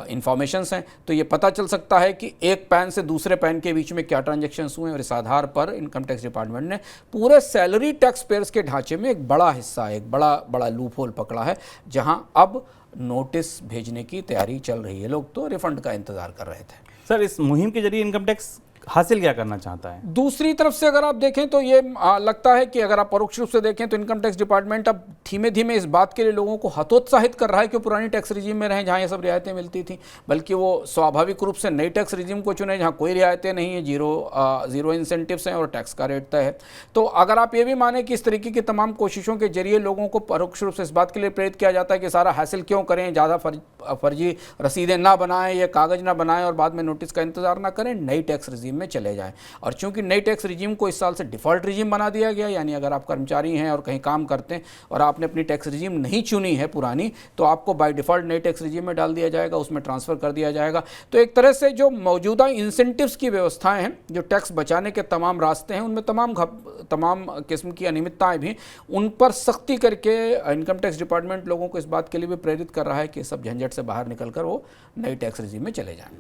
इंफॉर्मेशंस हैं, तो ये पता चल सकता है कि एक पैन से दूसरे पैन के बीच में क्या ट्रांजैक्शंस हुए। और इस आधार पर इनकम टैक्स डिपार्टमेंट ने पूरे सैलरी टैक्स पेयर्स के ढांचे में एक बड़ा हिस्सा, एक बड़ा लूप होल पकड़ा है, जहां अब नोटिस भेजने की तैयारी चल रही है। लोग तो रिफंड का इंतजार कर रहे थे। सर इस मुहिम के जरिए इनकम टैक्स हासिल क्या करना चाहता है? दूसरी तरफ से अगर आप देखें तो ये लगता है कि अगर आप परोक्ष रूप से देखें तो इनकम टैक्स डिपार्टमेंट अब धीमे धीमे इस बात के लिए लोगों को हतोत्साहित कर रहा है कि पुरानी टैक्स रिजीम में रहें जहां ये सब रियायतें मिलती थी, बल्कि वो स्वाभाविक रूप से नई टैक्स रिजीम को चुने जहां कोई रियायतें नहीं है, जीरो इंसेंटिव्स हैं और टैक्स का रेट तय है। तो अगर आप ये भी माने कि इस तरीके की तमाम कोशिशों के जरिए लोगों को परोक्ष रूप से इस बात के लिए प्रेरित किया जाता है कि सारा हासिल क्यों करें, ज़्यादा फर्जी रसीदें ना बनाएं या कागज़ ना बनाएं और बाद में नोटिस का इंतजार ना करें, नई टैक्स रिजीम में चले जाएं। और चूंकि नई टैक्स रिजीम को इस साल से डिफ़ॉल्ट रिजीम बना दिया गया, यानी अगर आप कर्मचारी हैं और कहीं काम करते हैं और आपने अपनी टैक्स रिजीम नहीं चुनी है पुरानी, तो आपको बाय डिफ़ॉल्ट नई टैक्स रिजीम में डाल दिया जाएगा, उसमें ट्रांसफ़र कर दिया जाएगा। तो एक तरह से जो मौजूदा इंसेंटिव्स की व्यवस्थाएं हैं, जो टैक्स बचाने के तमाम रास्ते हैं, उनमें तमाम किस्म की अनियमितताएं भी, उन पर सख्ती करके इनकम टैक्स डिपार्टमेंट लोगों को इस बात के लिए भी प्रेरित कर रहा है कि सब झंझट से बाहर निकलकर वो नई टैक्स रिजीम में चले जाएं।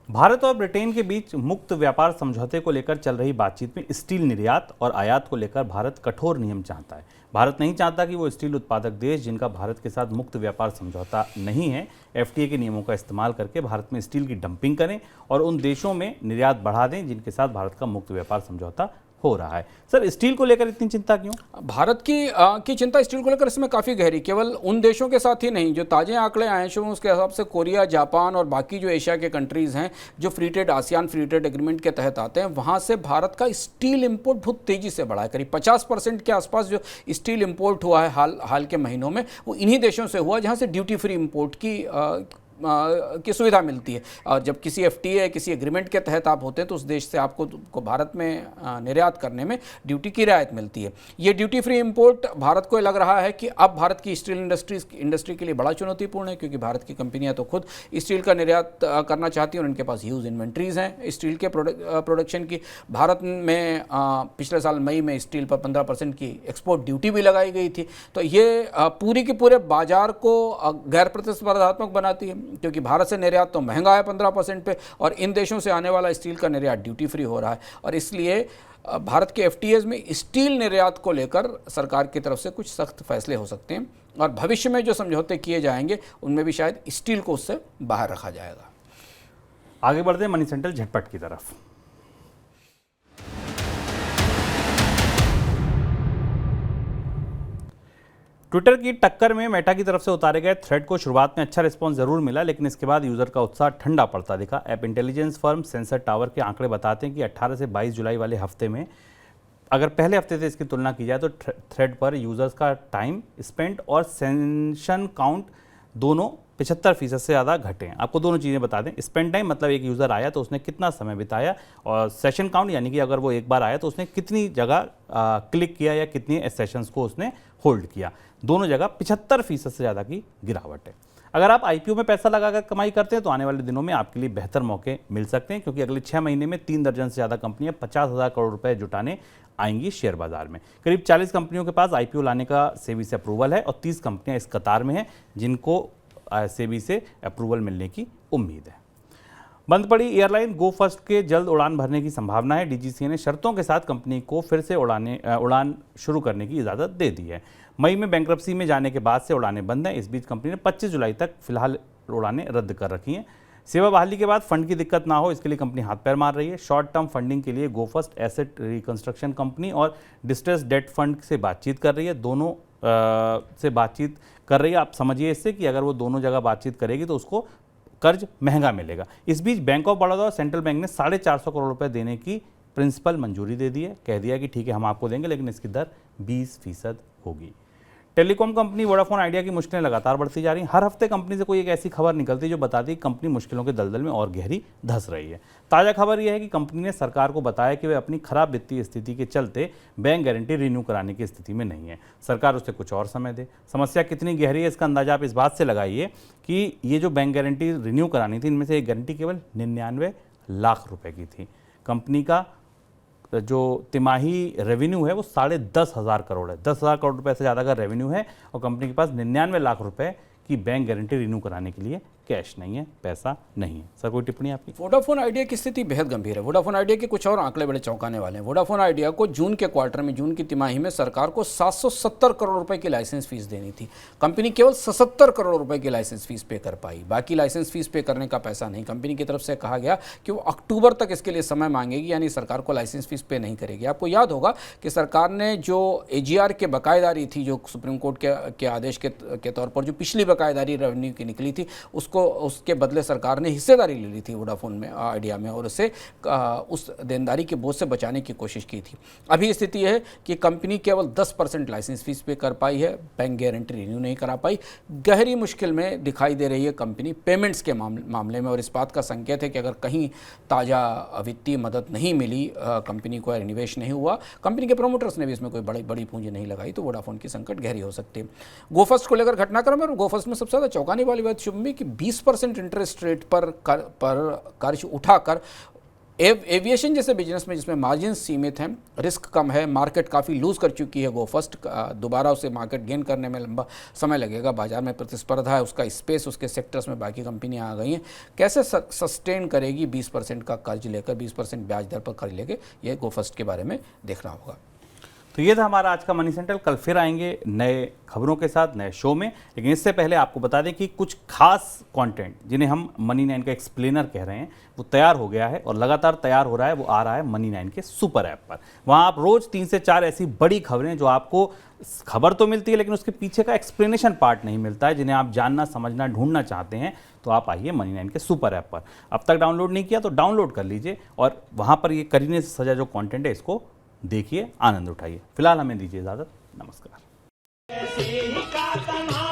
भारत और ब्रिटेन के बीच मुक्त व्यापार समझौते को लेकर चल रही बातचीत में स्टील निर्यात और आयात को लेकर भारत कठोर नियम चाहता है। भारत नहीं चाहता कि वो स्टील उत्पादक देश जिनका भारत के साथ मुक्त व्यापार समझौता नहीं है, एफटीए के नियमों का इस्तेमाल करके भारत में स्टील की डंपिंग करें और उन देशों में निर्यात बढ़ा दें जिनके साथ भारत का मुक्त व्यापार समझौता हो रहा है। सर स्टील को लेकर इतनी चिंता क्यों? भारत की चिंता स्टील को लेकर इसमें काफ़ी गहरी, केवल उन देशों के साथ ही नहीं, जो ताज़े आंकड़े आए हैं उसके हिसाब से कोरिया, जापान और बाकी जो एशिया के कंट्रीज़ हैं जो free trade ASEAN free trade agreement के तहत आते हैं, वहाँ से भारत का स्टील इंपोर्ट बहुत तेज़ी से बढ़ा है। करीब 50% के आसपास जो स्टील इंपोर्ट हुआ है हाल के महीनों में, वो इन्हीं देशों से हुआ जहाँ से ड्यूटी फ्री इंपोर्ट की सुविधा मिलती है। और जब किसी एफटीए किसी एग्रीमेंट के तहत आप होते हैं तो उस देश से आपको भारत में निर्यात करने में ड्यूटी की रियायत मिलती है। ये ड्यूटी फ्री इंपोर्ट भारत को लग रहा है कि अब भारत की स्टील इंडस्ट्री के लिए बड़ा चुनौतीपूर्ण है, क्योंकि भारत की कंपनियां तो खुद स्टील का निर्यात करना चाहती हैं और उनके पास ह्यूज इन्वेंट्रीज हैं स्टील के प्रोडक्शन की। भारत में पिछले साल मई में स्टील पर 15% की एक्सपोर्ट ड्यूटी भी लगाई गई थी। तो ये पूरी के पूरे बाजार को गैर प्रतिस्पर्धात्मक बनाती है, क्योंकि भारत से निर्यात तो महंगा है 15% पे और इन देशों से आने वाला स्टील का निर्यात ड्यूटी फ्री हो रहा है। और इसलिए भारत के एफटीएज में स्टील निर्यात को लेकर सरकार की तरफ से कुछ सख्त फैसले हो सकते हैं और भविष्य में जो समझौते किए जाएंगे उनमें भी शायद स्टील को उससे बाहर रखा जाएगा। आगे बढ़ते हैं मनी सेंट्रल झटपट की तरफ। ट्विटर की टक्कर में मेटा की तरफ से उतारे गए थ्रेड को शुरुआत में अच्छा रिस्पांस जरूर मिला, लेकिन इसके बाद यूजर का उत्साह ठंडा पड़ता दिखा। App intelligence firm sensor tower के आंकड़े बताते हैं कि 18 से 22 जुलाई वाले हफ्ते में अगर पहले हफ्ते से इसकी तुलना की जाए तो थ्रेड पर यूजर्स का टाइम स्पेंट और सेशन काउंट दोनों 75% से ज़्यादा घटे हैं। आपको दोनों चीज़ें बता दें, स्पेंड टाइम मतलब एक यूज़र आया तो उसने कितना समय बिताया, और सेशन काउंट यानी कि अगर वो एक बार आया तो उसने कितनी जगह क्लिक किया या कितनी सेशंस को उसने होल्ड किया। दोनों जगह 75% से ज़्यादा की गिरावट है। अगर आप आईपीओ में पैसा लगाकर कमाई करते हैं तो आने वाले दिनों में आपके लिए बेहतर मौके मिल सकते हैं, क्योंकि अगले 6 महीने में 3 दर्जन से ज़्यादा कंपनियां 50,000 करोड़ रुपए जुटाने आएंगी शेयर बाजार में। करीब 40 कंपनियों के पास आईपीओ लाने का सेबी से अप्रूवल है और 30 कंपनियां इस कतार में हैं जिनको सेबी से अप्रूवल मिलने की उम्मीद है। बंद पड़ी एयरलाइन गो फर्स्ट के जल्द उड़ान भरने की संभावना है। डीजीसीए ने शर्तों के साथ कंपनी को फिर से उड़ान शुरू करने की इजाज़त दे दी है। मई में बैंक्रप्सी में जाने के बाद से उड़ानें बंद हैं। इस बीच कंपनी ने 25 जुलाई तक फिलहाल उड़ानें रद्द कर रखी हैं। सेवा बहाली के बाद फंड की दिक्कत ना हो इसके लिए कंपनी हाथ पैर मार रही है। शॉर्ट टर्म फंडिंग के लिए गो फर्स्ट एसेट रिकंस्ट्रक्शन कंपनी और डिस्ट्रेस डेट फंड से बातचीत कर रही है। दोनों से बातचीत कर रही है। आप समझिए इससे कि अगर वो दोनों जगह बातचीत करेगी तो उसको कर्ज महंगा मिलेगा। इस बीच बैंक ऑफ बड़ौदा और सेंट्रल बैंक ने 450 करोड़ रुपए देने की प्रिंसिपल मंजूरी दे दी है। कह दिया कि ठीक है हम आपको देंगे, लेकिन इसकी दर 20% होगी। टेलीकॉम कंपनी वोडाफोन आइडिया की मुश्किलें लगातार बढ़ती जा रही हैं। हर हफ्ते कंपनी से कोई एक ऐसी खबर निकलती है जो बताती है कि कंपनी मुश्किलों के दलदल में और गहरी धंस रही है। ताज़ा खबर यह है कि कंपनी ने सरकार को बताया कि वे अपनी खराब वित्तीय स्थिति के चलते बैंक गारंटी रिन्यू कराने की स्थिति में नहीं है। सरकार उसे कुछ और समय दे। समस्या कितनी गहरी है इसका अंदाजा आप इस बात से लगाइए कि ये जो बैंक गारंटी रिन्यू करानी थी, इनमें से एक गारंटी केवल 99 लाख रुपए की थी। कंपनी का जो तिमाही रेवेन्यू है वो 10,500 करोड़ है। 10,000 करोड़ रुपए से ज़्यादा का रेवेन्यू है और कंपनी के पास 99 लाख रुपए की बैंक गारंटी रिन्यू कराने के लिए कैश नहीं है, पैसा नहीं है। सर कोई टिप्पणी आपकी? वोडाफोन आइडिया की स्थिति बेहद गंभीर है। वोडाफोन आइडिया के कुछ और आंकड़े बड़े चौंकाने वाले हैं। वोडाफोन आइडिया को जून के क्वार्टर में, जून की तिमाही में सरकार को 770 करोड़ रुपए की लाइसेंस फीस देनी थी। कंपनी केवल 77 करोड़ रुपए की लाइसेंस फीस पे कर पाई। बाकी लाइसेंस फीस पे करने का पैसा नहीं। कंपनी की तरफ से कहा गया कि वो अक्टूबर तक इसके लिए समय मांगेगी, यानी सरकार को लाइसेंस फीस पे नहीं करेगी। आपको याद होगा कि सरकार ने जो AGR के बकायेदारी थी, जो सुप्रीम कोर्ट के आदेश के तौर पर जो पिछली बकायेदारी रेवेन्यू की निकली थी, उसके बदले सरकार ने हिस्सेदारी ले ली थी वोडाफोन में, आइडिया में, और उसे उस देनदारी के बोझ से बचाने की कोशिश की थी। अभी स्थिति है कि कंपनी केवल 10% लाइसेंस फीस पे कर पाई है, बैंक गारंटी रिन्यू नहीं करा पाई। गहरी मुश्किल में दिखाई दे रही है कंपनी पेमेंट्स के मामले में, और इस बात का संकेत है कि अगर कहीं ताज़ा वित्तीय मदद नहीं मिली, कंपनी को निवेश नहीं हुआ, कंपनी के प्रोमोटर्स ने भी इसमें कोई बड़ी पूंजी नहीं लगाई, तो वोडाफोन की संकट गहरी हो सकती है। गोफस्ट को लेकर घटनाक्रम है, और गोफस्ट में सबसे ज़्यादा चौंकाने वाली बात शुभ कि 20% इंटरेस्ट रेट पर कर्ज उठाकर एविएशन जैसे बिजनेस में, जिसमें मार्जिन सीमित हैं, रिस्क कम है, मार्केट काफ़ी लूज कर चुकी है गोफस्ट, दोबारा उसे मार्केट गेन करने में लंबा समय लगेगा। बाजार में प्रतिस्पर्धा है, उसका स्पेस, उसके सेक्टर्स में बाकी कंपनियां आ गई हैं। कैसे सस्टेन करेगी 20% का कर्ज लेकर, 20% ब्याज दर पर कर्ज लेकर, यह गोफस्ट के बारे में देखना होगा। तो ये था हमारा आज का मनी सेंट्रल। कल फिर आएंगे नए खबरों के साथ, नए शो में, लेकिन इससे पहले आपको बता दें कि कुछ खास कंटेंट जिन्हें हम मनी 9 का एक्सप्लेनर कह रहे हैं वो तैयार हो गया है और लगातार तैयार हो रहा है। वो आ रहा है मनी 9 के सुपर ऐप पर। वहाँ आप रोज़ 3 से 4 ऐसी बड़ी खबरें, जो आपको खबर तो मिलती है लेकिन उसके पीछे का एक्सप्लेनेशन पार्ट नहीं मिलता है, जिन्हें आप जानना, समझना, ढूंढना चाहते हैं, तो आप आइए मनी 9 के सुपर ऐप पर। अब तक डाउनलोड नहीं किया तो डाउनलोड कर लीजिए और वहाँ पर ये करीने से सजा जो कॉन्टेंट है इसको देखिए, आनंद उठाइए। फिलहाल हमें दीजिए इजाजत। नमस्कार। ऐसे ही का तन्हा